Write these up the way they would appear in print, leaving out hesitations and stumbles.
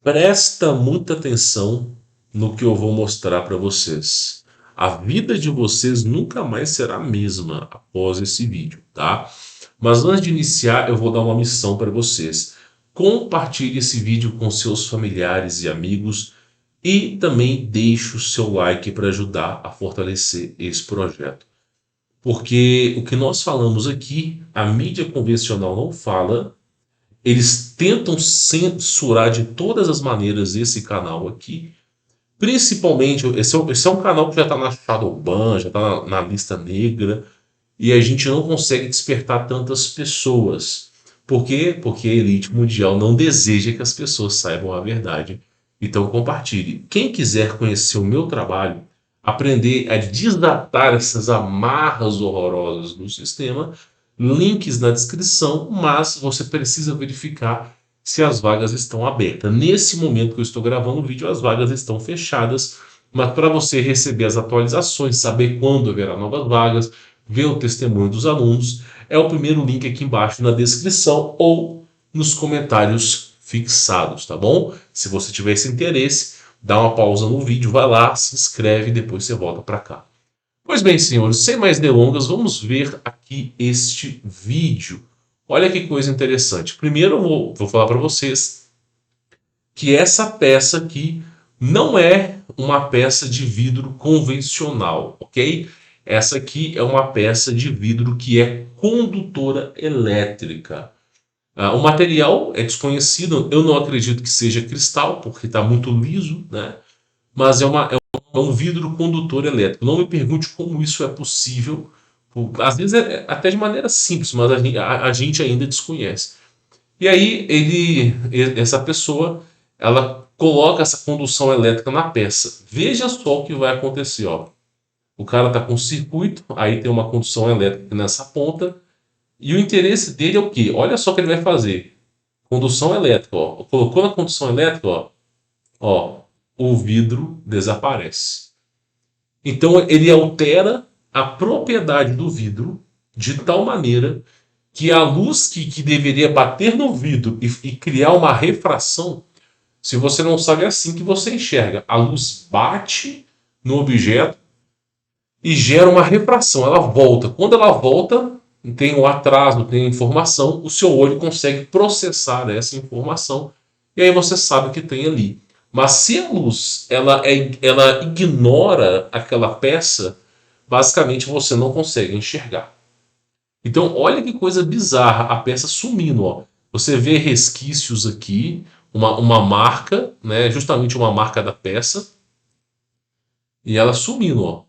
Presta muita atenção no que eu vou mostrar para vocês. A vida de vocês nunca mais será a mesma após esse vídeo, tá? Mas antes de iniciar, eu vou dar uma missão para vocês. Compartilhe esse vídeo com seus familiares e amigos e também deixe o seu like para ajudar a fortalecer esse projeto. Porque o que nós falamos aqui, a mídia convencional não fala. Eles tentam censurar de todas as maneiras esse canal aqui. Principalmente, esse é um canal que já está na Shadowban, já está na lista negra. E a gente não consegue despertar tantas pessoas. Por quê? Porque a elite mundial não deseja que as pessoas saibam a verdade. Então compartilhe. Quem quiser conhecer o meu trabalho, aprender a desatar essas amarras horrorosas do sistema, links na descrição, mas você precisa verificar se as vagas estão abertas. Nesse momento que eu estou gravando o vídeo, as vagas estão fechadas, mas para você receber as atualizações, saber quando haverá novas vagas, ver o testemunho dos alunos, é o primeiro link aqui embaixo na descrição ou nos comentários fixados, tá bom? Se você tiver esse interesse, dá uma pausa no vídeo, vai lá, se inscreve e depois você volta para cá. Pois bem, senhores, sem mais delongas, vamos ver aqui este vídeo. Olha que coisa interessante. Primeiro eu vou falar para vocês que essa peça aqui não é uma peça de vidro convencional, ok? Essa aqui é uma peça de vidro que é condutora elétrica. O material é desconhecido, eu não acredito que seja cristal, porque está muito liso, né? Mas é um vidro condutor elétrico. Não me pergunte como isso é possível. Às vezes é até de maneira simples, mas a gente ainda desconhece. E aí essa pessoa, ela coloca essa condução elétrica na peça. Veja só o que vai acontecer, ó. O cara está com um circuito, aí tem uma condução elétrica nessa ponta. E o interesse dele é o quê? Olha só o que ele vai fazer. Condução elétrica, ó. Colocou na condução elétrica, ó, o vidro desaparece. Então ele altera a propriedade do vidro de tal maneira que a luz que deveria bater no vidro e criar uma refração, se você não sabe, é assim que você enxerga. A luz bate no objeto e gera uma refração. Ela volta. Quando ela volta, tem o atraso, tem a informação, o seu olho consegue processar essa informação e aí você sabe o que tem ali. Mas se a luz ela ignora aquela peça, basicamente você não consegue enxergar. Então olha que coisa bizarra, a peça sumindo. Ó. Você vê resquícios aqui, uma marca, né, justamente uma marca da peça, e ela sumindo. Ó.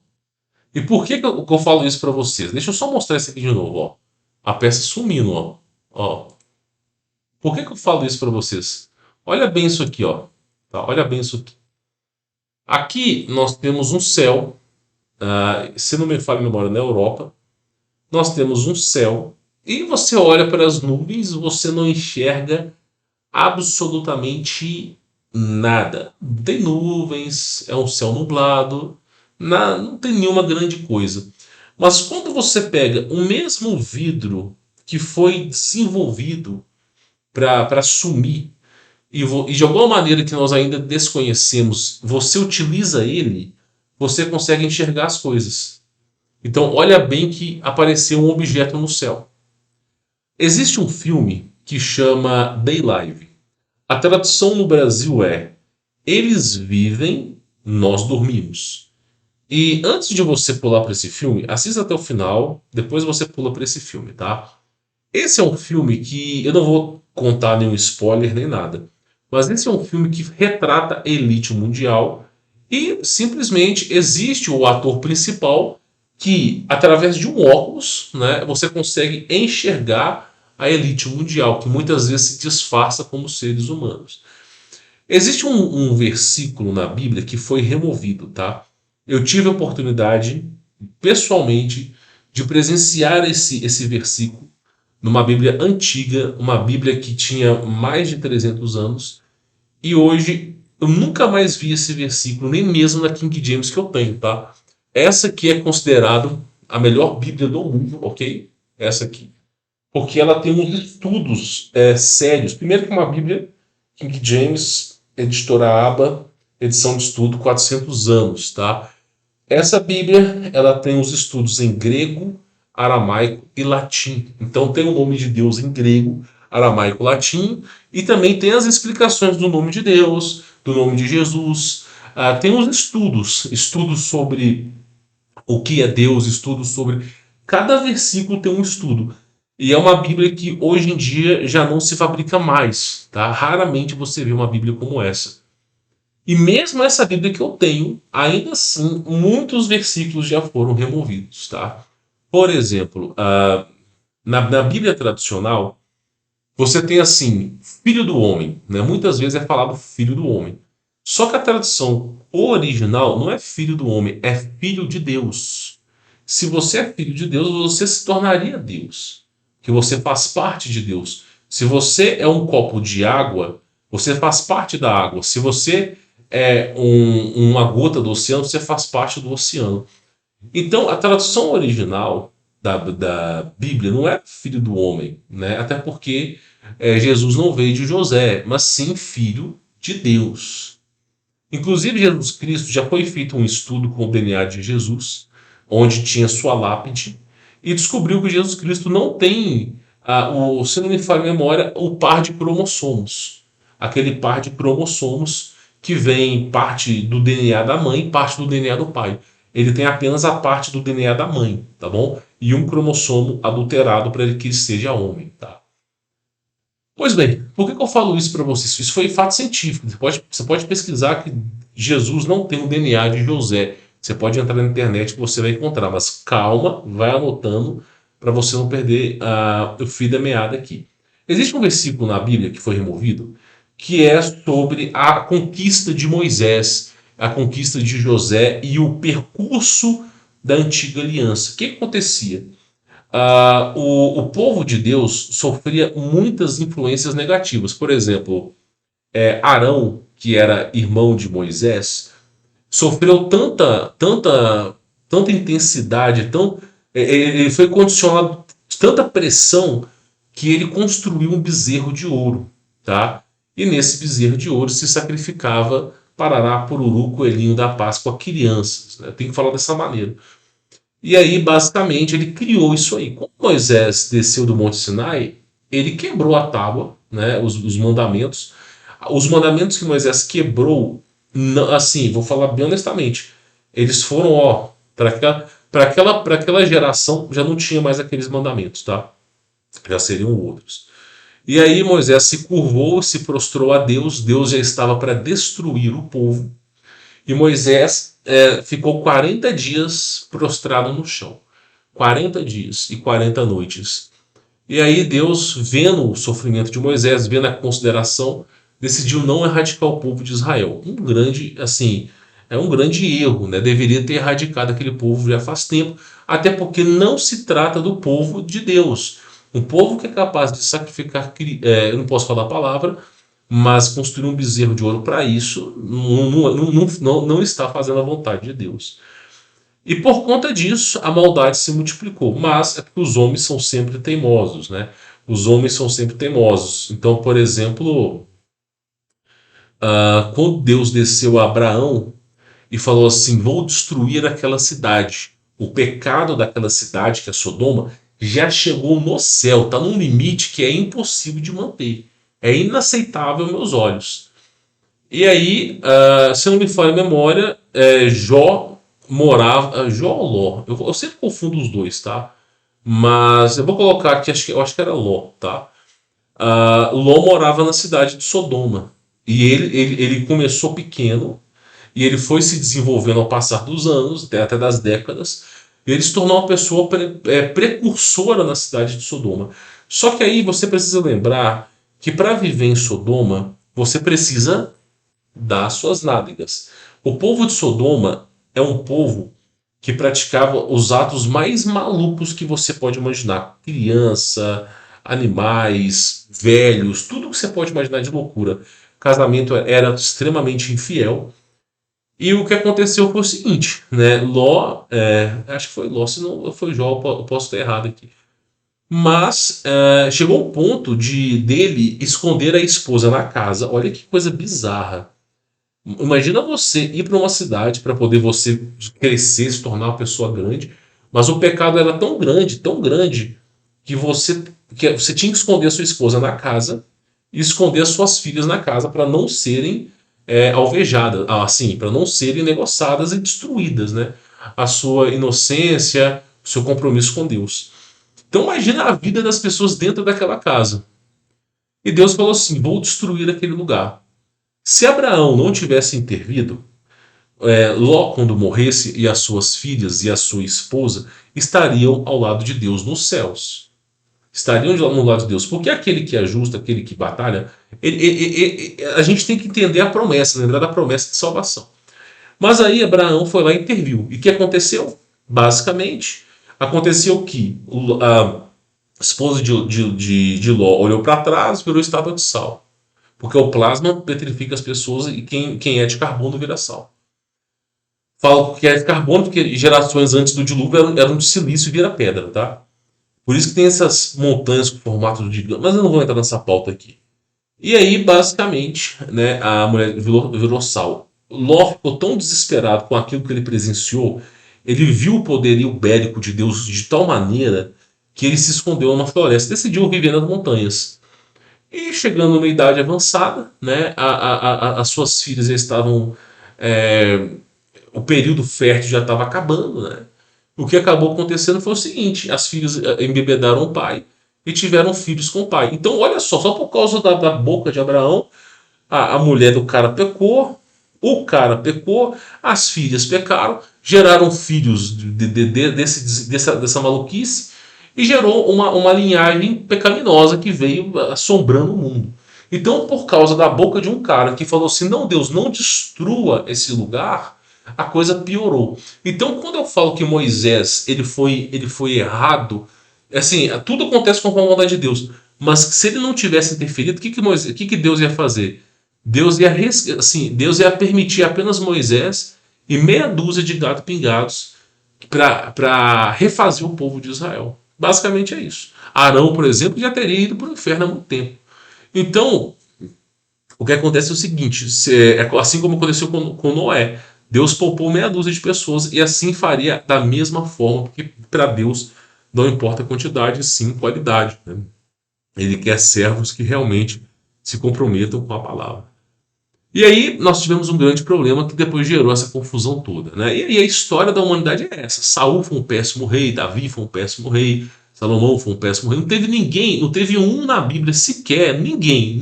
E por que eu falo isso para vocês? Deixa eu só mostrar isso aqui de novo. Ó. A peça sumindo. Ó. Por que eu falo isso para vocês? Olha bem isso aqui. Ó. Tá? Olha bem isso aqui. Aqui nós temos um céu, se não me falha a memória, na Europa. Nós temos um céu e você olha para as nuvens, você não enxerga absolutamente nada. Tem nuvens, é um céu nublado, não tem nenhuma grande coisa. Mas quando você pega o mesmo vidro que foi desenvolvido para sumir e de alguma maneira que nós ainda desconhecemos, você utiliza ele, você consegue enxergar as coisas. Então, olha bem que apareceu um objeto no céu. Existe um filme que chama Daylight. A tradução no Brasil é Eles Vivem, Nós Dormimos. E antes de você pular para esse filme, assista até o final, depois você pula para esse filme, tá? Esse é um filme que eu não vou contar nenhum spoiler nem nada. Mas esse é um filme que retrata a elite mundial e simplesmente existe o ator principal que, através de um óculos, né, você consegue enxergar a elite mundial, que muitas vezes se disfarça como seres humanos. Existe um versículo na Bíblia que foi removido, tá? Eu tive a oportunidade, pessoalmente, de presenciar esse versículo numa Bíblia antiga, uma Bíblia que tinha mais de 300 anos, e hoje eu nunca mais vi esse versículo, nem mesmo na King James que eu tenho, tá? Essa aqui é considerada a melhor Bíblia do mundo, ok? Essa aqui. Porque ela tem uns estudos sérios. Primeiro que uma Bíblia King James editora Aba, edição de estudo 400 anos, tá? Essa Bíblia, ela tem os estudos em grego, aramaico e latim. Então tem o nome de Deus em grego, aramaico, latim, e também tem as explicações do nome de Deus, do nome de Jesus. Tem os estudos sobre o que é Deus, estudos sobre. Cada versículo tem um estudo. E é uma Bíblia que hoje em dia já não se fabrica mais, tá? Raramente você vê uma Bíblia como essa. E mesmo essa Bíblia que eu tenho, ainda assim, muitos versículos já foram removidos, tá? Por exemplo, na Bíblia tradicional, você tem assim, filho do homem, né? Muitas vezes é falado filho do homem. Só que a tradução original não é filho do homem, é filho de Deus. Se você é filho de Deus, você se tornaria Deus. Que você faz parte de Deus. Se você é um copo de água, você faz parte da água. Se você é uma gota do oceano, você faz parte do oceano. Então, a tradução original da Bíblia não é filho do homem, né? Até porque Jesus não veio de José, mas sim filho de Deus. Inclusive, Jesus Cristo já foi feito um estudo com o DNA de Jesus, onde tinha sua lápide, e descobriu que Jesus Cristo não tem, se não me falha a memória, o par de cromossomos. Aquele par de cromossomos que vem parte do DNA da mãe e parte do DNA do pai. Ele tem apenas a parte do DNA da mãe, tá bom? E um cromossomo adulterado para que ele seja homem, tá? Pois bem, por que eu falo isso para vocês? Isso foi fato científico. Você pode pesquisar que Jesus não tem o DNA de José. Você pode entrar na internet que você vai encontrar, mas calma, vai anotando para você não perder o fio da meada aqui. Existe um versículo na Bíblia que foi removido que é sobre a conquista de Moisés, a conquista de José e o percurso da antiga aliança. O que acontecia? O povo de Deus sofria muitas influências negativas. Por exemplo, Arão, que era irmão de Moisés, sofreu tanta intensidade, ele foi condicionado de tanta pressão que ele construiu um bezerro de ouro, tá? E nesse bezerro de ouro se sacrificava parará, pururu, coelhinho da Páscoa, crianças, né? Tem que falar dessa maneira. E aí, basicamente, ele criou isso aí. Quando Moisés desceu do Monte Sinai, ele quebrou a tábua, né, os mandamentos. Os mandamentos que Moisés quebrou, assim, vou falar bem honestamente, eles foram, ó, para aquela geração já não tinha mais aqueles mandamentos, tá? Já seriam outros. E aí Moisés se curvou, se prostrou a Deus, Deus já estava para destruir o povo. E Moisés ficou 40 dias prostrado no chão. 40 dias e 40 noites. E aí Deus, vendo o sofrimento de Moisés, vendo a consideração, decidiu não erradicar o povo de Israel. Um grande, assim, é um grande erro, né? Deveria ter erradicado aquele povo já faz tempo, até porque não se trata do povo de Deus. Um povo que é capaz de sacrificar, eu não posso falar a palavra, mas construir um bezerro de ouro para isso não está fazendo a vontade de Deus. E por conta disso, a maldade se multiplicou. Mas é porque os homens são sempre teimosos, né? Os homens são sempre teimosos. Então, por exemplo, quando Deus desceu a Abraão e falou assim: vou destruir aquela cidade. O pecado daquela cidade, que é Sodoma, já chegou no céu, está num limite que é impossível de manter. É inaceitável aos meus olhos. E aí, se não me falha a memória, Jó morava. Jó ou Ló? Eu sempre confundo os dois, tá? Mas eu vou colocar aqui, eu acho que era Ló, tá? Ló morava na cidade de Sodoma. E ele começou pequeno e ele foi se desenvolvendo ao passar dos anos, até das décadas. E ele se tornou uma pessoa precursora na cidade de Sodoma. Só que aí você precisa lembrar que para viver em Sodoma, você precisa dar suas nádegas. O povo de Sodoma é um povo que praticava os atos mais malucos que você pode imaginar. Criança, animais, velhos, tudo que você pode imaginar de loucura. O casamento era extremamente infiel. E o que aconteceu foi o seguinte, né? Ló, acho que foi Ló, se não foi Jó, eu posso estar errado aqui. Mas chegou o ponto de dele esconder a esposa na casa. Olha que coisa bizarra. Imagina você ir para uma cidade para poder você crescer, se tornar uma pessoa grande, mas o pecado era tão grande, que você tinha que esconder a sua esposa na casa e esconder as suas filhas na casa para não serem alvejadas, assim, para não serem negociadas e destruídas, né? A sua inocência, o seu compromisso com Deus. Então imagina a vida das pessoas dentro daquela casa. E Deus falou assim: vou destruir aquele lugar. Se Abraão não tivesse intervido, Ló, quando morresse, e as suas filhas e a sua esposa estariam ao lado de Deus nos céus. Estariam no lado de Deus. Porque aquele que é justo, aquele que batalha, a gente tem que entender a promessa, lembrar da promessa de salvação. Mas aí Abraão foi lá e interviu. E o que aconteceu? Basicamente, aconteceu que a esposa de Ló olhou para trás e virou estátua de sal. Porque o plasma petrifica as pessoas e quem é de carbono vira sal. Falo que é de carbono porque gerações antes do dilúvio eram de silício e vira pedra, tá? Por isso que tem essas montanhas com formato de... Mas eu não vou entrar nessa pauta aqui. E aí, basicamente, né, a mulher virou sal. Ló ficou tão desesperado com aquilo que ele presenciou, ele viu o poderio bélico de Deus de tal maneira que ele se escondeu numa floresta, decidiu viver nas montanhas. E chegando numa idade avançada, né, as suas filhas já estavam. é, o período fértil já estava acabando, né? O que acabou acontecendo foi o seguinte: as filhas embebedaram o pai e tiveram filhos com o pai. Então, olha só por causa da boca de Abraão, a mulher do cara pecou, o cara pecou, as filhas pecaram, geraram filhos dessa maluquice e gerou uma linhagem pecaminosa que veio assombrando o mundo. Então, por causa da boca de um cara que falou assim: não, Deus, não destrua esse lugar, a coisa piorou. Então, quando eu falo que Moisés ele foi errado, assim, tudo acontece com a vontade de Deus. Mas se ele não tivesse interferido, o que Deus ia fazer? Deus ia permitir apenas Moisés e meia dúzia de gato pingados para refazer o povo de Israel. Basicamente é isso. Arão, por exemplo, já teria ido para o inferno há muito tempo. Então, o que acontece é o seguinte: assim como aconteceu com Noé, Deus poupou meia dúzia de pessoas e assim faria da mesma forma, porque para Deus não importa a quantidade, sim qualidade. Né? Ele quer servos que realmente se comprometam com a palavra. E aí nós tivemos um grande problema que depois gerou essa confusão toda. Né? E aí a história da humanidade é essa. Saul foi um péssimo rei, Davi foi um péssimo rei, Salomão foi um péssimo rei. Não teve ninguém, não teve um na Bíblia sequer, ninguém,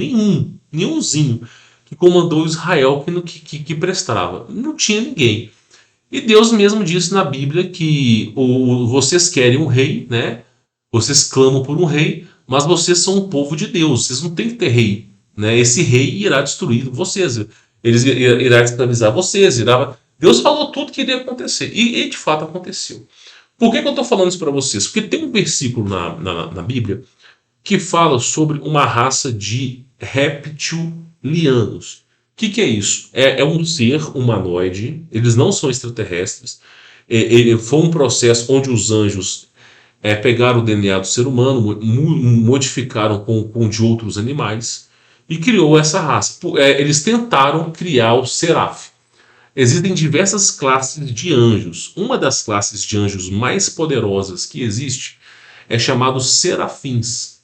nenhumzinho, que comandou Israel que prestava. Não tinha ninguém. E Deus mesmo disse na Bíblia que vocês querem um rei, né? Vocês clamam por um rei, mas vocês são um povo de Deus, vocês não têm que ter rei. Né? Esse rei irá destruir vocês, irá escravizar vocês. Deus falou tudo que iria acontecer, e de fato aconteceu. Por que eu estou falando isso para vocês? Porque tem um versículo na Bíblia que fala sobre uma raça de reptilianos. O que é isso? É um ser humanoide, eles não são extraterrestres. Foi um processo onde os anjos pegaram o DNA do ser humano, modificaram com de outros animais e criou essa raça. Eles tentaram criar o Seraf. Existem diversas classes de anjos. Uma das classes de anjos mais poderosas que existe é chamado serafins.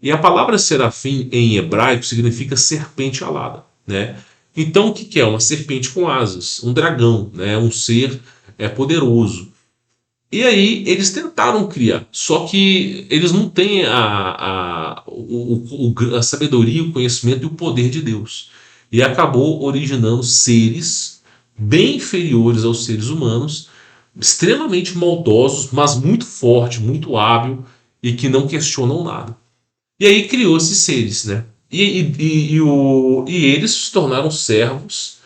E a palavra serafim em hebraico significa serpente alada, né? Então o que é? Uma serpente com asas, um dragão, né? Um ser poderoso. E aí eles tentaram criar, só que eles não têm a sabedoria, o conhecimento e o poder de Deus. E acabou originando seres bem inferiores aos seres humanos, extremamente maldosos, mas muito forte, muito hábil e que não questionam nada. E aí criou esses seres, né? E eles se tornaram servos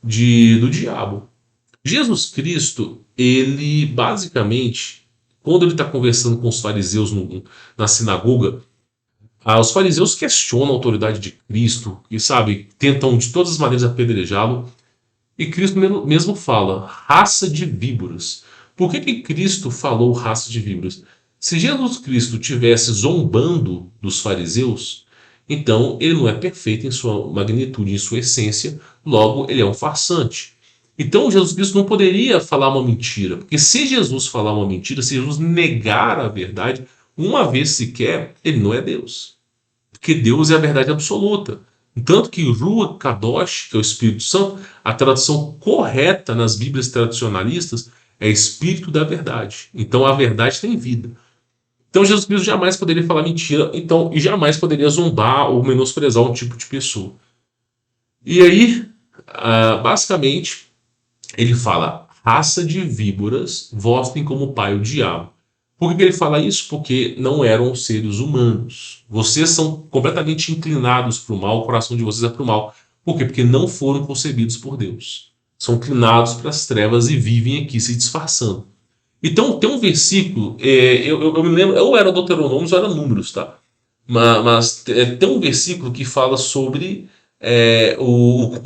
do diabo. Jesus Cristo, ele basicamente, quando ele está conversando com os fariseus na sinagoga, os fariseus questionam a autoridade de Cristo e, sabe, tentam de todas as maneiras apedrejá-lo. E Cristo mesmo fala, raça de víboras. Por que Cristo falou raça de víboras? Se Jesus Cristo tivesse zombando dos fariseus, então ele não é perfeito em sua magnitude, em sua essência, logo ele é um farsante. Então Jesus Cristo não poderia falar uma mentira, porque se Jesus falar uma mentira, se Jesus negar a verdade, uma vez sequer, ele não é Deus. Porque Deus é a verdade absoluta. Tanto que Ruach Kadosh, que é o Espírito Santo, a tradução correta nas Bíblias tradicionalistas é Espírito da Verdade. Então a verdade tem vida. Então Jesus Cristo jamais poderia falar mentira, então e jamais poderia zombar ou menosprezar um tipo de pessoa. E aí, basicamente, ele fala: raça de víboras, vós tem como pai o diabo. Por que ele fala isso? Porque não eram seres humanos. Vocês são completamente inclinados para o mal, o coração de vocês é para o mal. Por quê? Porque não foram concebidos por Deus. São inclinados para as trevas e vivem aqui se disfarçando. Então tem um versículo, eu me lembro, ou era Deuteronômio ou era Números, tá? Mas tem um versículo que fala sobre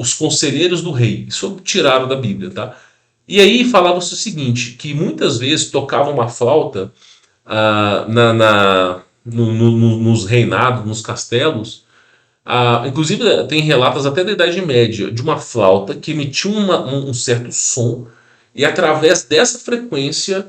os conselheiros do rei. Isso tiraram da Bíblia, tá? E aí falava-se o seguinte, que muitas vezes tocava uma flauta nos reinados, nos castelos. Inclusive tem relatos até da Idade Média de uma flauta que emitia um certo som e através dessa frequência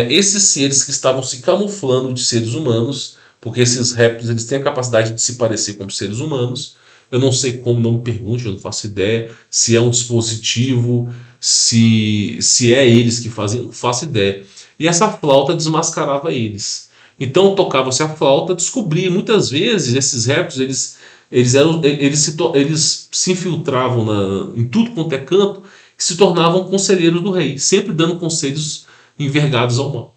esses seres que estavam se camuflando de seres humanos, porque esses répteis eles têm a capacidade de se parecer com seres humanos. Eu não sei como, não me pergunte, eu não faço ideia se é um dispositivo, se é eles que fazem, não faço ideia. E essa flauta desmascarava eles. Então tocava-se a flauta, descobria muitas vezes esses répteis eles se infiltravam em tudo quanto é canto e se tornavam conselheiros do rei, sempre dando conselhos envergados ao mal.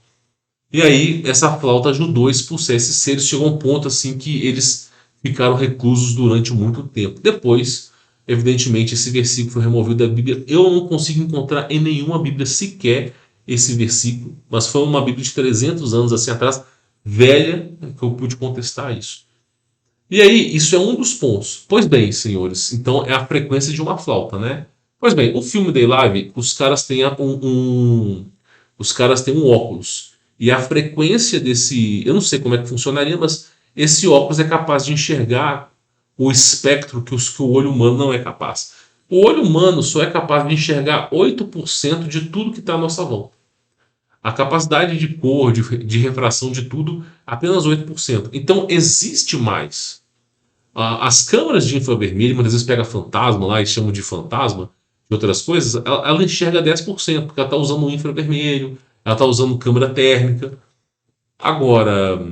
E aí essa flauta ajudou a expulsar esses seres, chegou a um ponto assim que eles ficaram reclusos durante muito tempo. Depois, evidentemente, esse versículo foi removido da Bíblia. Eu não consigo encontrar em nenhuma Bíblia sequer esse versículo, mas foi uma Bíblia de 300 anos assim atrás, velha, que eu pude contestar isso. E aí, isso é um dos pontos. Pois bem, senhores, então é a frequência de uma flauta, né? Pois bem, o filme Day Live, os caras têm um óculos. E a frequência desse. Eu não sei como é que funcionaria, mas esse óculos é capaz de enxergar o espectro que o olho humano não é capaz. O olho humano só é capaz de enxergar 8% de tudo que está à nossa volta. A capacidade de cor, de refração de tudo, apenas 8%. Então existe mais. As câmeras de infravermelho, muitas vezes pega fantasma lá e chamam de fantasma, de outras coisas, ela enxerga 10%, porque ela está usando um infravermelho, ela está usando câmera térmica. Agora,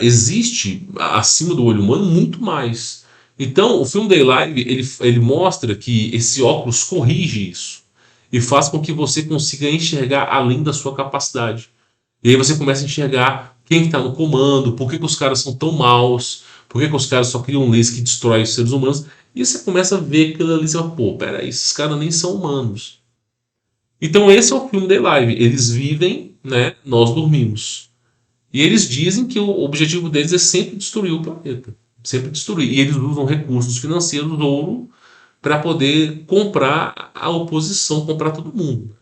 existe acima do olho humano muito mais. Então, o filme Day Live ele mostra que esse óculos corrige isso e faz com que você consiga enxergar além da sua capacidade. E aí você começa a enxergar quem está no comando, por que os caras são tão maus, por que os caras só criam leis que destroem os seres humanos. E você começa a ver aquilo ali e você fala, pô, peraí, esses caras nem são humanos. Então esse é o filme The Live. Eles vivem, né? Nós dormimos. E eles dizem que o objetivo deles é sempre destruir o planeta. Sempre destruir. E eles usam recursos financeiros, ouro, para poder comprar a oposição, comprar todo mundo.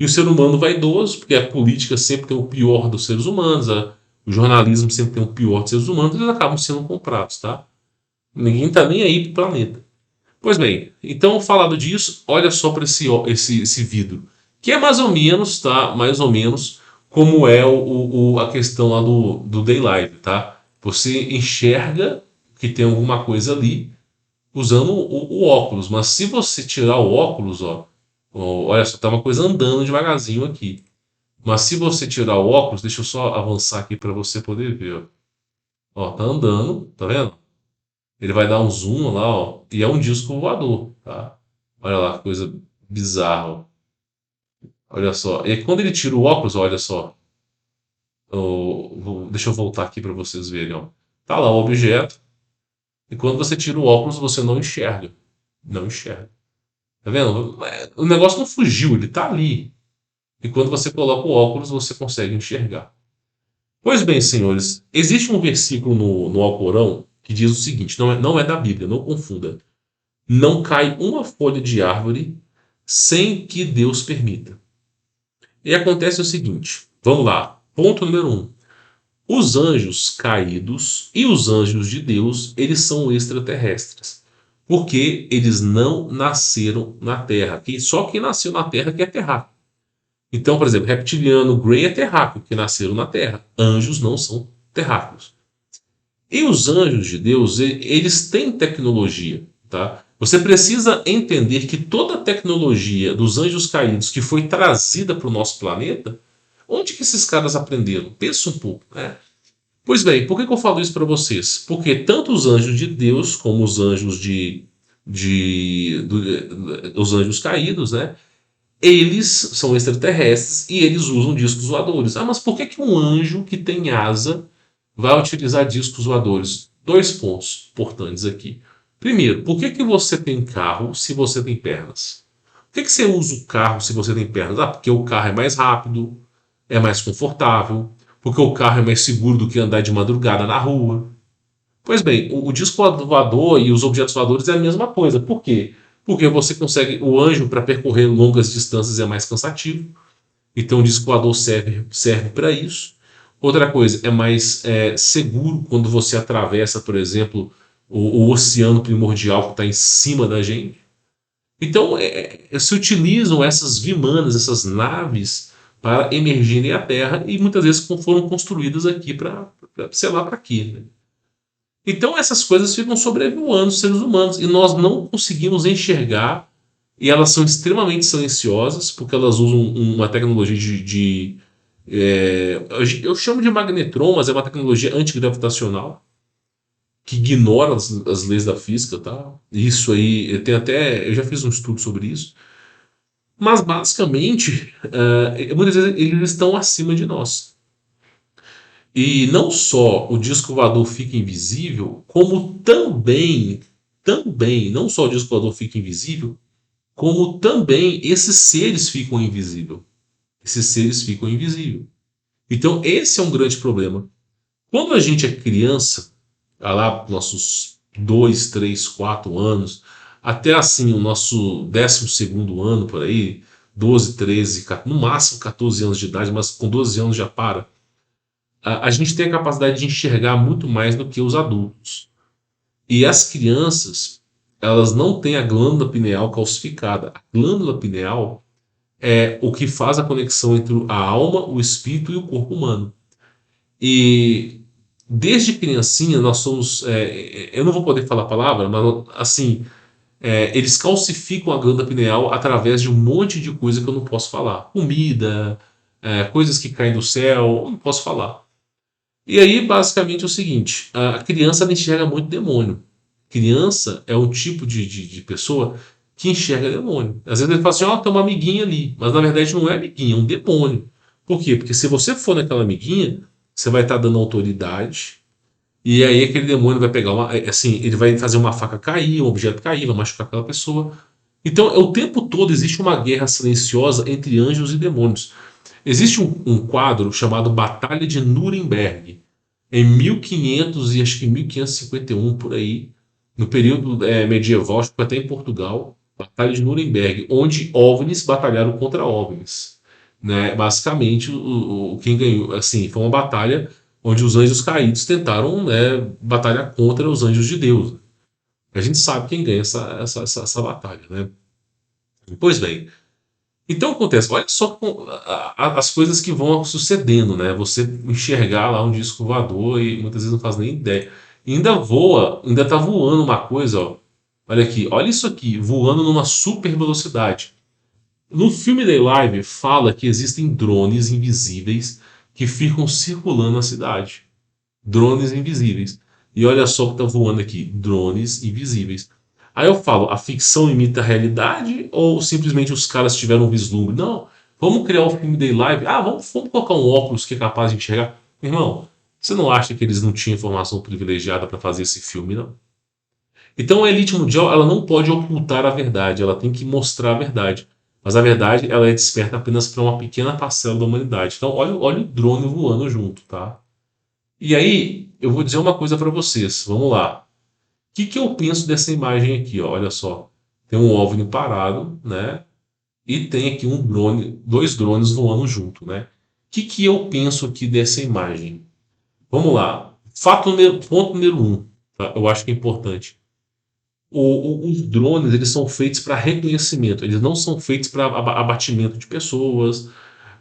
E o ser humano vaidoso, porque a política sempre tem o pior dos seres humanos, o jornalismo sempre tem o pior dos seres humanos, eles acabam sendo comprados, tá? Ninguém está nem aí pro planeta. Pois bem, então falado disso, olha só para esse vidro, que é mais ou menos, tá? Mais ou menos como é a questão lá do Daylight, tá? Você enxerga que tem alguma coisa ali usando o óculos, mas se você tirar o óculos, olha só, tá uma coisa andando devagarzinho aqui. Mas se você tirar o óculos, deixa eu só avançar aqui para você poder ver, ó. Ó, tá andando, tá vendo? Ele vai dar um zoom lá, ó, e é um disco voador, tá? Olha lá, coisa bizarra, ó. Olha só. E aí, quando ele tira o óculos, olha só. Deixa eu voltar aqui para vocês verem, ó. Tá lá o objeto. E quando você tira o óculos, você não enxerga. Não enxerga. Tá vendo? O negócio não fugiu, ele tá ali. E quando você coloca o óculos, você consegue enxergar. Pois bem, senhores, existe um versículo no Alcorão que diz o seguinte: não é da Bíblia, não confunda. Não cai uma folha de árvore sem que Deus permita. E acontece o seguinte: vamos lá. Ponto número um. Os anjos caídos e os anjos de Deus, eles são extraterrestres. Porque eles não nasceram na Terra. Só quem nasceu na Terra que é terráqueo. Então, por exemplo, reptiliano, Grey é terráqueo, que nasceram na Terra. Anjos não são terráqueos. E os anjos de Deus, eles têm tecnologia, tá? Você precisa entender que toda a tecnologia dos anjos caídos que foi trazida para o nosso planeta, onde que esses caras aprenderam? Pensa um pouco, né? Pois bem, por que eu falo isso para vocês? Porque tanto os anjos de Deus como os anjos os anjos caídos, né? Eles são extraterrestres e eles usam discos voadores. Ah, mas por que um anjo que tem asa vai utilizar discos voadores? Dois pontos importantes aqui. Primeiro, por que você tem carro se você tem pernas? Por que você usa o carro se você tem pernas? Ah, porque o carro é mais rápido, é mais confortável, porque o carro é mais seguro do que andar de madrugada na rua. Pois bem, o disco voador e os objetos voadores é a mesma coisa. Por quê? Porque você consegue. O anjo, para percorrer longas distâncias, é mais cansativo. Então o disco voador serve para isso. Outra coisa, é mais seguro quando você atravessa, por exemplo, o oceano primordial que está em cima da gente. Então se utilizam essas vimanas, essas naves, para emergirem à Terra e muitas vezes foram construídas aqui para, sei lá, para quê, né? Então essas coisas ficam sobrevoando os seres humanos e nós não conseguimos enxergar, e elas são extremamente silenciosas porque elas usam uma tecnologia eu chamo de magnetron, mas é uma tecnologia antigravitacional que ignora as leis da física, tá? Isso aí, eu já fiz um estudo sobre isso, mas basicamente, muitas vezes eles estão acima de nós. E não só o disco voador fica invisível, como também, não só o disco voador fica invisível, como também esses seres ficam invisíveis. Esses seres ficam invisíveis. Então, esse é um grande problema. Quando a gente é criança, lá nossos 2, 3, 4 anos, até assim o nosso 12º ano por aí, 12, 13, no máximo 14 anos de idade, mas com 12 anos já para. A gente tem a capacidade de enxergar muito mais do que os adultos. E as crianças, elas não têm a glândula pineal calcificada. A glândula pineal é o que faz a conexão entre a alma, o espírito e o corpo humano. E desde criancinha nós somos. Eu não vou poder falar a palavra, mas assim. Eles calcificam a glândula pineal através de um monte de coisa que eu não posso falar. Comida, coisas que caem do céu, eu não posso falar. E aí, basicamente, é o seguinte: a criança não enxerga muito demônio. Criança é um tipo de pessoa que enxerga demônio. Às vezes ele fala assim: ó, tem uma amiguinha ali. Mas na verdade não é amiguinha, é um demônio. Por quê? Porque se você for naquela amiguinha, você vai estar dando autoridade. E aí aquele demônio vai pegar uma. Assim, ele vai fazer uma faca cair, um objeto cair, vai machucar aquela pessoa. Então, o tempo todo existe uma guerra silenciosa entre anjos e demônios. Existe um quadro chamado Batalha de Nuremberg, em 1500 e acho que 1551 por aí, no período medieval, acho que foi até em Portugal, Batalha de Nuremberg, onde OVNIs batalharam contra OVNIs, né? Basicamente, quem ganhou, assim, foi uma batalha onde os anjos caídos tentaram, né, batalhar contra os anjos de Deus. A gente sabe quem ganha essa batalha, né? Pois bem, então acontece, olha só as coisas que vão sucedendo, né? Você enxergar lá um disco voador e muitas vezes não faz nem ideia. E ainda voa, ainda tá voando uma coisa, ó. Olha aqui, olha isso aqui, voando numa super velocidade. No filme The Live fala que existem drones invisíveis que ficam circulando na cidade. Drones invisíveis. E olha só o que tá voando aqui, drones invisíveis. Aí eu falo, a ficção imita a realidade ou simplesmente os caras tiveram um vislumbre? Não, vamos criar o filme Day Live. Ah, vamos colocar um óculos que é capaz de enxergar. Irmão, você não acha que eles não tinham informação privilegiada para fazer esse filme, não? Então a elite mundial ela não pode ocultar a verdade, ela tem que mostrar a verdade. Mas a verdade ela é desperta apenas para uma pequena parcela da humanidade. Então olha o drone voando junto, tá? E aí eu vou dizer uma coisa para vocês. Vamos lá. Que eu penso dessa imagem aqui? Ó? Olha só. Tem um OVNI parado, né? E tem aqui um drone, dois drones voando junto, né? que eu penso aqui dessa imagem? Vamos lá. Ponto número um, tá? Eu acho que é importante. Os drones, eles são feitos para reconhecimento, eles não são feitos para abatimento de pessoas,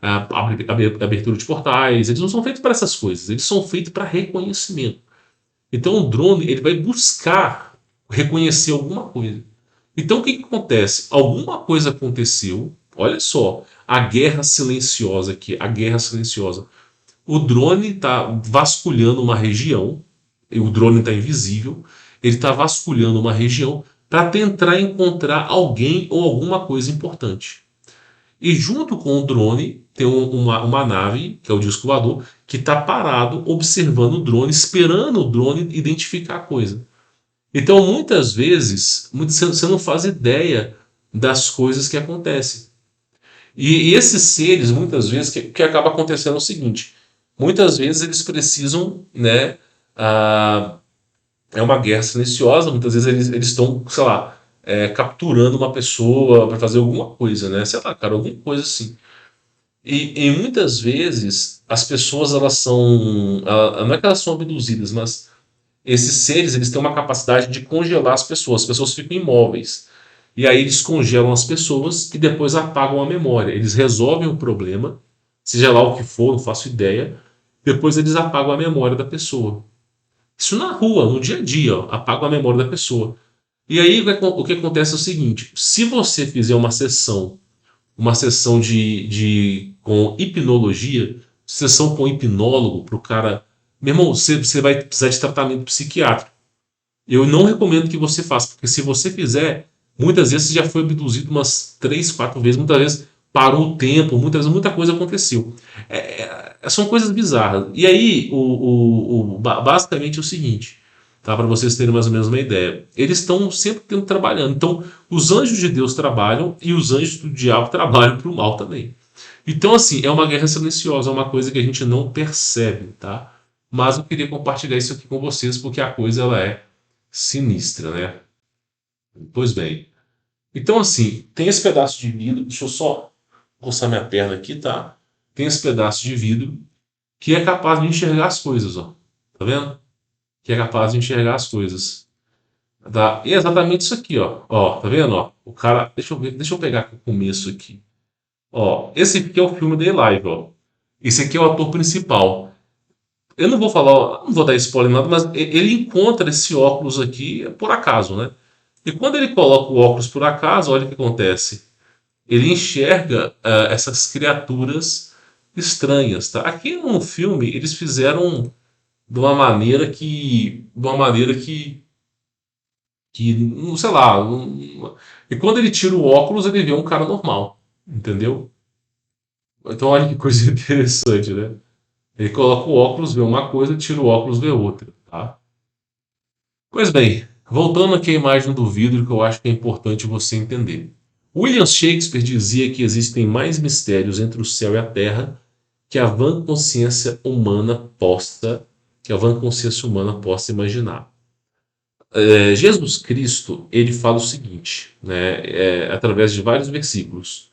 abertura de portais, eles não são feitos para essas coisas, eles são feitos para reconhecimento. Então o drone, ele vai buscar reconhecer alguma coisa. Então o que acontece? Alguma coisa aconteceu, olha só, a guerra silenciosa aqui, a guerra silenciosa. O drone está vasculhando uma região, e o drone está invisível, ele está vasculhando uma região para tentar encontrar alguém ou alguma coisa importante. E junto com o drone tem uma nave, que é o disco voador, que está parado observando o drone, esperando o drone identificar a coisa. Então muitas vezes você não faz ideia das coisas que acontecem. E esses seres, muitas vezes, que acaba acontecendo é o seguinte: muitas vezes eles precisam, né? ah, é uma guerra silenciosa, muitas vezes eles estão, sei lá, capturando uma pessoa para fazer alguma coisa, né? Sei lá, cara, alguma coisa assim. E muitas vezes as pessoas, elas são. Não é que elas são abduzidas, mas esses seres, eles têm uma capacidade de congelar as pessoas ficam imóveis. E aí eles congelam as pessoas e depois apagam a memória. Eles resolvem o problema, seja lá o que for, não faço ideia. Depois eles apagam a memória da pessoa. Isso na rua, no dia a dia, ó, apagam a memória da pessoa. E aí o que acontece é o seguinte: se você fizer uma sessão com hipnologia, sessão com hipnólogo para o cara, meu irmão, você vai precisar de tratamento psiquiátrico. Eu não recomendo que você faça, porque se você fizer, muitas vezes você já foi abduzido umas 3, 4 vezes, muitas vezes parou o tempo, muitas vezes muita coisa aconteceu. São coisas bizarras. E aí, basicamente é o seguinte, tá? Para vocês terem mais ou menos uma ideia. Eles estão sempre trabalhando. Então, os anjos de Deus trabalham e os anjos do diabo trabalham para o mal também. Então, assim, é uma guerra silenciosa, é uma coisa que a gente não percebe, tá? Mas eu queria compartilhar isso aqui com vocês, porque a coisa ela é sinistra, né? Pois bem. Então, assim, tem esse pedaço de vidro. Deixa eu só coçar minha perna aqui, tá? Tem esse pedaço de vidro que é capaz de enxergar as coisas, ó. Tá vendo? Que é capaz de enxergar as coisas. Tá? E é exatamente isso aqui, ó. Ó, tá vendo, ó? O cara, deixa eu pegar o começo aqui. Ó, esse aqui é o filme The Live, ó. Esse aqui é o ator principal. Eu não vou falar, não vou dar spoiler nada, mas ele encontra esse óculos aqui por acaso, né? E quando ele coloca o óculos por acaso, olha o que acontece. Ele enxerga essas criaturas estranhas, tá? Aqui no filme eles fizeram de uma maneira que não sei lá. E quando ele tira o óculos, ele vê um cara normal, entendeu? Então olha que coisa interessante, né? Ele coloca o óculos, vê uma coisa, tira o óculos, vê outra, tá? Pois bem, voltando aqui à imagem do vidro, que eu acho que é importante você entender. William Shakespeare dizia que existem mais mistérios entre o céu e a terra que a vã consciência humana possa imaginar. Jesus Cristo, ele fala o seguinte, né, através de vários versículos.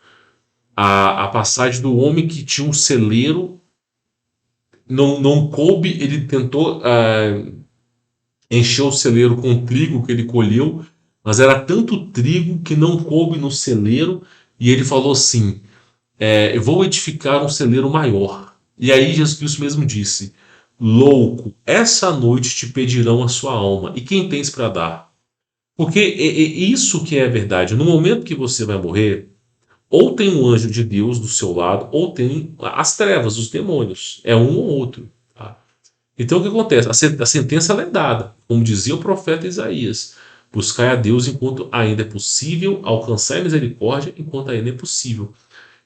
A passagem do homem que tinha um celeiro não coube, ele tentou encher o celeiro com trigo que ele colheu, mas era tanto trigo que não coube no celeiro, e ele falou assim: eu vou edificar um celeiro maior. E aí Jesus Cristo mesmo disse: louco, essa noite te pedirão a sua alma, e quem tens para dar? Porque isso que é a verdade. No momento que você vai morrer, ou tem um anjo de Deus do seu lado, ou tem as trevas, os demônios. É um ou outro. Tá? Então o que acontece? A sentença ela é dada, como dizia o profeta Isaías: buscai a Deus enquanto ainda é possível, alcançai misericórdia enquanto ainda é possível.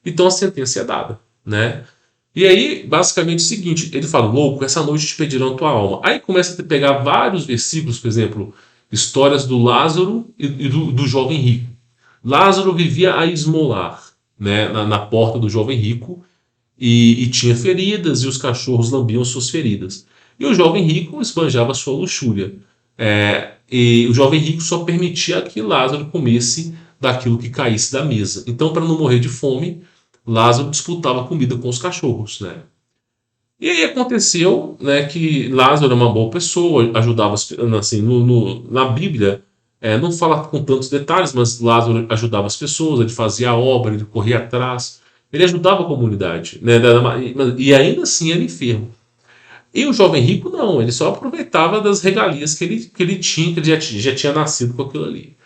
Então a sentença é dada, né? E aí, basicamente é o seguinte, ele fala: louco, essa noite te pedirão tua alma. Aí começa a pegar vários versículos, por exemplo, histórias do Lázaro e do jovem rico. Lázaro vivia a esmolar, né, na porta do jovem rico, e tinha feridas, e os cachorros lambiam suas feridas. E o jovem rico esbanjava sua luxúria. E o jovem rico só permitia que Lázaro comesse daquilo que caísse da mesa. Então, para não morrer de fome, Lázaro disputava comida com os cachorros, né? E aí aconteceu, né, que Lázaro era uma boa pessoa, ajudava assim, na Bíblia, não fala com tantos detalhes, mas Lázaro ajudava as pessoas, ele fazia a obra, ele corria atrás, ele ajudava a comunidade, né, e ainda assim era enfermo. E o jovem rico não, ele só aproveitava das regalias que ele tinha, que ele já tinha nascido com aquilo ali.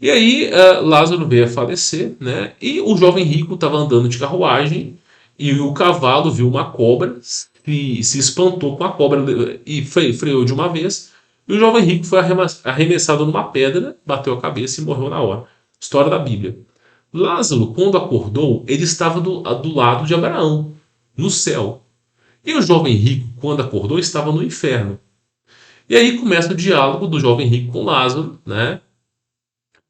E aí Lázaro veio a falecer, né? E o jovem rico estava andando de carruagem e o cavalo viu uma cobra, se espantou com a cobra e freou de uma vez. E o jovem rico foi arremessado numa pedra, bateu a cabeça e morreu na hora. História da Bíblia. Lázaro, quando acordou, ele estava do lado de Abraão, no céu. E o jovem rico, quando acordou, estava no inferno. E aí começa o diálogo do jovem rico com Lázaro, né?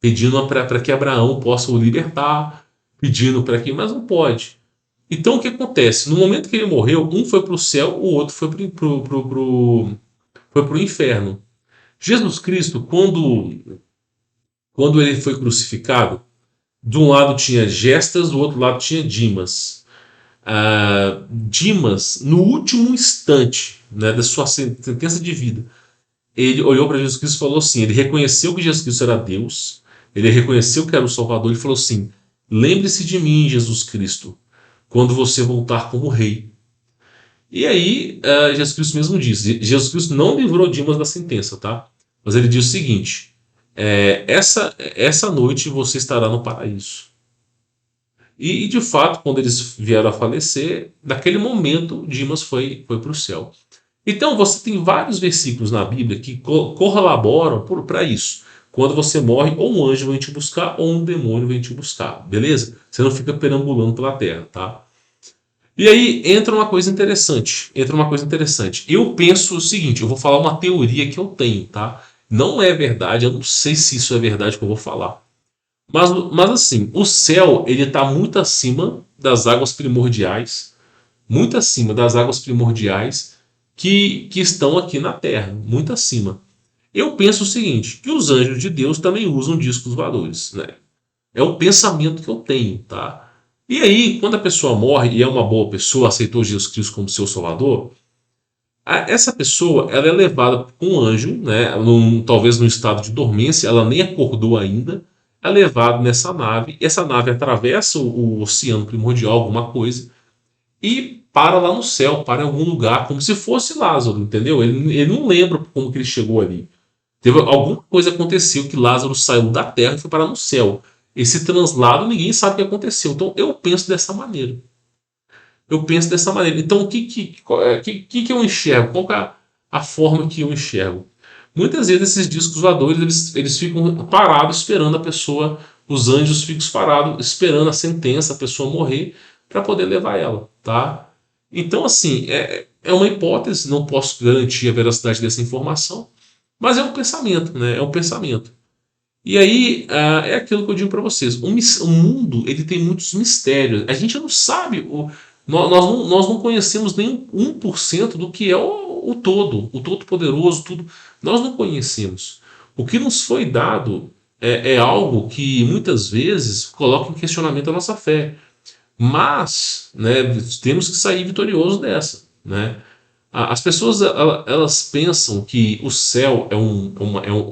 Pedindo para que Abraão possa o libertar, pedindo para que, mas não pode. Então o que acontece? No momento que ele morreu, um foi para o céu, o outro foi pro inferno. Jesus Cristo, quando ele foi crucificado, de um lado tinha Gestas, do outro lado tinha Dimas. Dimas, no último instante, né, da sua sentença de vida, ele olhou para Jesus Cristo e falou assim: ele reconheceu que Jesus Cristo era Deus, ele reconheceu que era o Salvador, ele falou assim: lembre-se de mim, Jesus Cristo, quando você voltar como rei. E aí, Jesus Cristo mesmo disse: Jesus Cristo não livrou Dimas da sentença, tá? Mas ele diz o seguinte: essa noite você estará no paraíso. E de fato, quando eles vieram a falecer, naquele momento, Dimas foi para o céu. Então, você tem vários versículos na Bíblia que corroboram para isso. Quando você morre, ou um anjo vem te buscar, ou um demônio vem te buscar, beleza? Você não fica perambulando pela terra, tá? E aí entra uma coisa interessante. Entra uma coisa interessante. Eu penso o seguinte, eu vou falar uma teoria que eu tenho, tá? Não é verdade, eu não sei se isso é verdade que eu vou falar. Mas assim, o céu ele está muito acima das águas primordiais, muito acima das águas primordiais que estão aqui na Terra, muito acima. Eu penso o seguinte, que os anjos de Deus também usam discos voadores, né? É o pensamento que eu tenho, tá? E aí, quando a pessoa morre e é uma boa pessoa, aceitou Jesus Cristo como seu salvador, essa pessoa ela é levada com um anjo, né? Talvez num estado de dormência, ela nem acordou ainda, é levado nessa nave, e essa nave atravessa o oceano primordial, alguma coisa, e para lá no céu, para em algum lugar, como se fosse Lázaro, entendeu? Ele não lembra como que ele chegou ali. Teve alguma coisa aconteceu que Lázaro saiu da terra e foi parar no céu. Esse translado ninguém sabe o que aconteceu. Então eu penso dessa maneira. Eu penso dessa maneira. Então o que eu enxergo? Qual que é a forma que eu enxergo? Muitas vezes esses discos voadores eles ficam parados esperando a pessoa, os anjos ficam parados esperando a sentença, a pessoa morrer para poder levar ela, tá? Então assim é uma hipótese, não posso garantir a veracidade dessa informação, mas é um pensamento, né? É um pensamento. E aí é aquilo que eu digo para vocês: o mundo ele tem muitos mistérios. A gente não sabe, nós não conhecemos nem 1% do que é o todo, o todo-poderoso, tudo. Nós não conhecemos. O que nos foi dado é algo que muitas vezes coloca em questionamento a nossa fé. Mas, né, temos que sair vitoriosos dessa, né? As pessoas elas pensam que o céu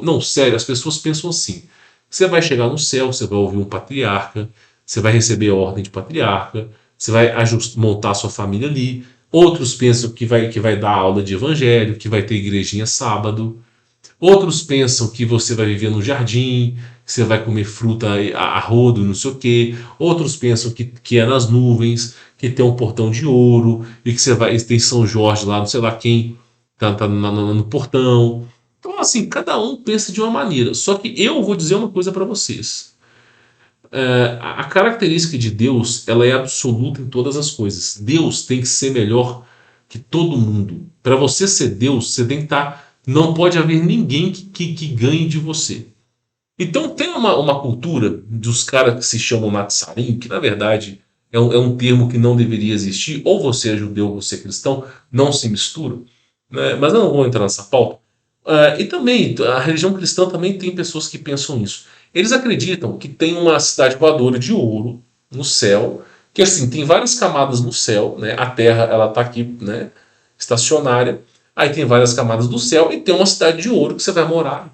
não, sério, as pessoas pensam assim: você vai chegar no céu, você vai ouvir um patriarca, você vai receber a ordem de patriarca, você vai montar a sua família ali. Outros pensam que vai dar aula de evangelho, que vai ter igrejinha sábado. Outros pensam que você vai viver no jardim, que você vai comer fruta a rodo, não sei o quê. Outros pensam que é nas nuvens, que tem um portão de ouro, e que você vai tem São Jorge lá, não sei lá quem, tá no portão. Então, assim, cada um pensa de uma maneira. Só que eu vou dizer uma coisa para vocês. A característica de Deus, ela é absoluta em todas as coisas. Deus tem que ser melhor que todo mundo. Para você ser Deus, você tem que estar. Não pode haver ninguém que ganhe de você. Então tem uma cultura dos caras que se chamam Natsarim, que na verdade é um termo que não deveria existir. Ou você é judeu ou você é cristão, não se misturam, né? Mas eu não vou entrar nessa pauta. E também, a religião cristã também tem pessoas que pensam isso. Eles acreditam que tem uma cidade voadora de ouro no céu Que assim, tem várias camadas no céu, né? A Terra, ela tá aqui, né, estacionária. Aí tem várias camadas do céu e tem uma cidade de ouro que você vai morar.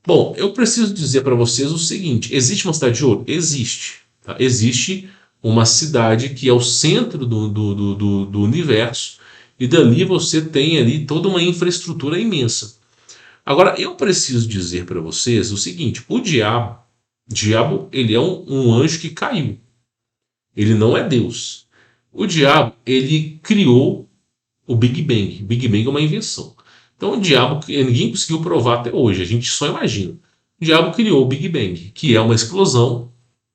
Bom, eu preciso dizer para vocês o seguinte: existe uma cidade de ouro? Existe. Tá? Existe uma cidade que é o centro do universo, e dali você tem ali toda uma infraestrutura imensa. Agora, eu preciso dizer para vocês o seguinte: o diabo, ele é um anjo que caiu. Ele não é Deus. O diabo, ele criou o Big Bang. Big Bang é uma invenção. Então, o diabo, ninguém conseguiu provar até hoje, a gente só imagina. O diabo criou o Big Bang, que é uma explosão.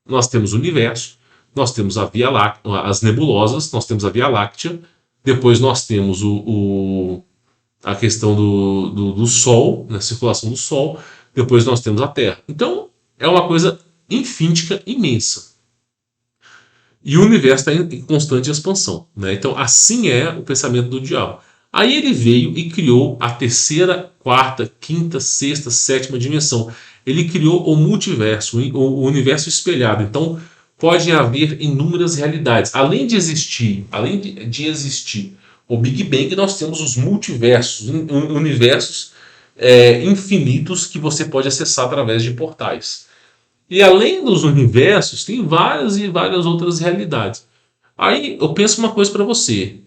Nós temos o universo, nós temos a Via Láctea, as nebulosas, nós temos a Via Láctea, depois nós temos a questão do Sol, na circulação do Sol, depois nós temos a Terra. Então, é uma coisa infínita, imensa. E o universo está em constante expansão. Né? Então, assim é o pensamento do diabo. Aí ele veio e criou a terceira, quarta, quinta, sexta, sétima dimensão. Ele criou o multiverso, o universo espelhado. Então, podem haver inúmeras realidades. Além de existir o Big Bang, nós temos os multiversos, universos infinitos que você pode acessar através de portais. E além dos universos, tem várias e várias outras realidades. Aí eu penso uma coisa para você.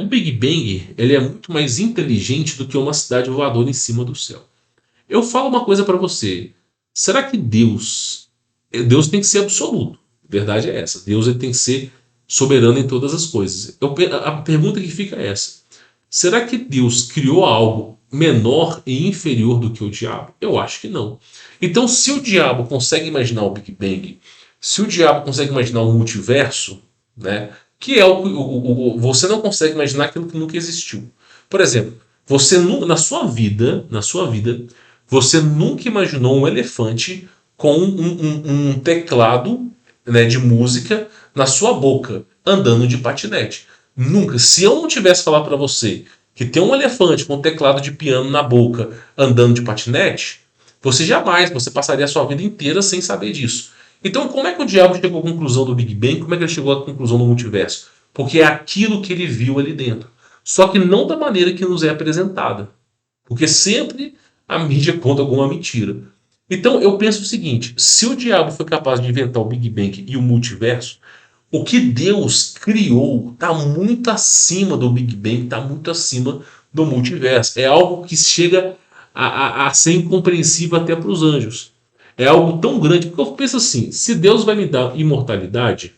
O Big Bang ele é muito mais inteligente do que uma cidade voadora em cima do céu. Eu falo uma coisa para você. Será que Deus tem que ser absoluto? A verdade é essa. Deus ele tem que ser soberano em todas as coisas. A pergunta que fica é essa. Será que Deus criou algo menor e inferior do que o diabo? Eu acho que não. Então, se o diabo consegue imaginar o Big Bang, se o diabo consegue imaginar o multiverso, né, que é você não consegue imaginar aquilo que nunca existiu. Por exemplo, você na sua vida, você nunca imaginou um elefante com um teclado, né, de música na sua boca, andando de patinete. Nunca. Se eu não tivesse falado para você que tem um elefante com um teclado de piano na boca andando de patinete, você passaria a sua vida inteira sem saber disso. Então, como é que o diabo chegou à conclusão do Big Bang? Como é que ele chegou à conclusão do multiverso? Porque é aquilo que ele viu ali dentro. Só que não da maneira que nos é apresentada. Porque sempre a mídia conta alguma mentira. Então, eu penso o seguinte: se o diabo foi capaz de inventar o Big Bang e o multiverso, o que Deus criou está muito acima do Big Bang, está muito acima do multiverso. É algo que chega a ser incompreensível até para os anjos. É algo tão grande, porque eu penso assim: se Deus vai me dar imortalidade,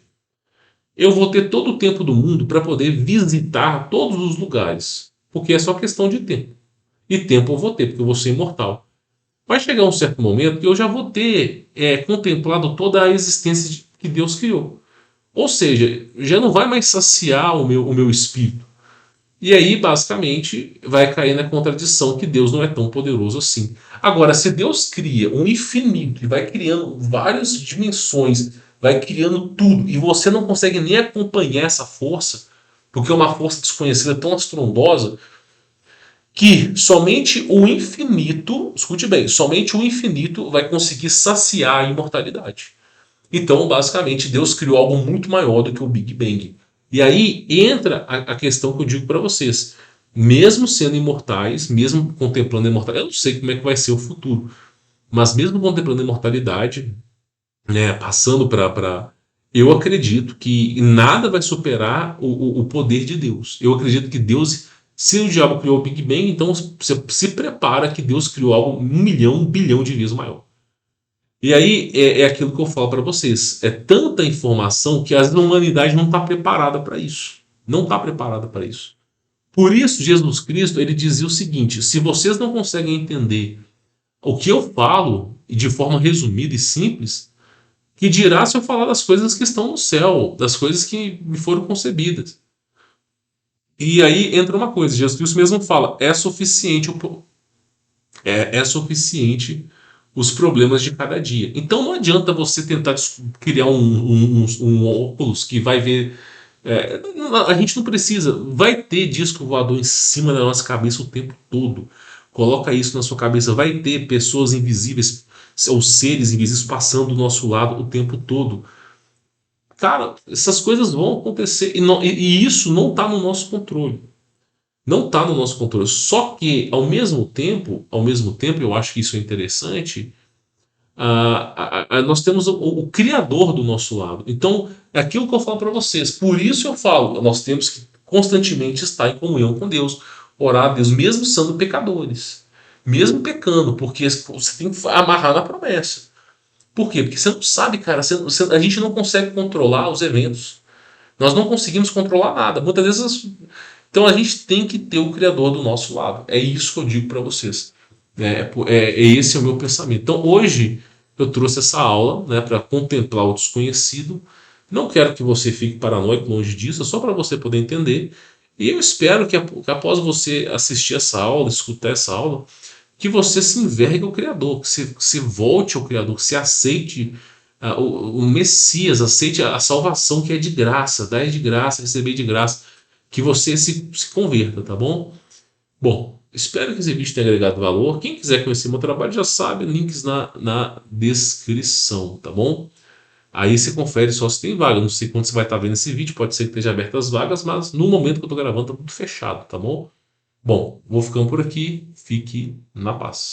eu vou ter todo o tempo do mundo para poder visitar todos os lugares. Porque é só questão de tempo. E tempo eu vou ter, porque eu vou ser imortal. Vai chegar um certo momento que eu já vou ter contemplado toda a existência que Deus criou. Ou seja, já não vai mais saciar o meu espírito. E aí, basicamente, vai cair na contradição que Deus não é tão poderoso assim. Agora, se Deus cria um infinito e vai criando várias dimensões, vai criando tudo, e você não consegue nem acompanhar essa força, porque é uma força desconhecida tão astrondosa, que somente o infinito, escute bem, somente o infinito vai conseguir saciar a imortalidade. Então, basicamente, Deus criou algo muito maior do que o Big Bang. E aí entra a questão que eu digo para vocês. Mesmo sendo imortais, mesmo contemplando a imortalidade, eu não sei como é que vai ser o futuro, mas mesmo contemplando a imortalidade, né, passando para. Eu acredito que nada vai superar o poder de Deus. Eu acredito que Deus, se o diabo criou o Big Bang, então você se prepara que Deus criou algo 1 milhão, 1 bilhão de vezes maior. E aí é aquilo que eu falo para vocês. É tanta informação que às vezes a humanidade não está preparada para isso. Não está preparada para isso. Por isso, Jesus Cristo ele dizia o seguinte: se vocês não conseguem entender o que eu falo de forma resumida e simples, que dirá se eu falar das coisas que estão no céu, das coisas que me foram concebidas. E aí entra uma coisa: Jesus Cristo mesmo fala, é suficiente os problemas de cada dia. Então não adianta você tentar criar um óculos que vai ver. A gente não precisa. Vai ter disco voador em cima da nossa cabeça o tempo todo. Coloca isso na sua cabeça. Vai ter pessoas invisíveis ou seres invisíveis passando do nosso lado o tempo todo. cara, essas coisas vão acontecer e isso não está no nosso controle. Não está no nosso controle. Só que, ao mesmo tempo, eu acho que isso é interessante. Nós temos o Criador do nosso lado. Então, é aquilo que eu falo para vocês. Por isso eu falo, nós temos que constantemente estar em comunhão com Deus, orar a Deus, mesmo sendo pecadores, mesmo pecando, porque você tem que amarrar na promessa. Por quê? Porque você não sabe, cara, a gente não consegue controlar os eventos. Nós não conseguimos controlar nada. Muitas vezes. Então a gente tem que ter o Criador do nosso lado. É isso que eu digo para vocês. Esse é o meu pensamento. Então hoje eu trouxe essa aula, né, para contemplar o desconhecido. Não quero que você fique paranoico longe disso, é só para você poder entender. E eu espero que após você assistir essa aula, escutar essa aula, que você se envergue ao Criador, que você volte ao Criador, que você aceite o Messias, aceite a salvação que é de graça, dar de graça, receber de graça, que você se converta, tá bom? Bom, espero que esse vídeo tenha agregado valor. Quem quiser conhecer meu trabalho já sabe, links na descrição, tá bom? Aí você confere só se tem vaga. Não sei quando você vai estar vendo esse vídeo, pode ser que esteja aberto as vagas, mas no momento que eu estou gravando está tudo fechado, tá bom? Bom, vou ficando por aqui. Fique na paz.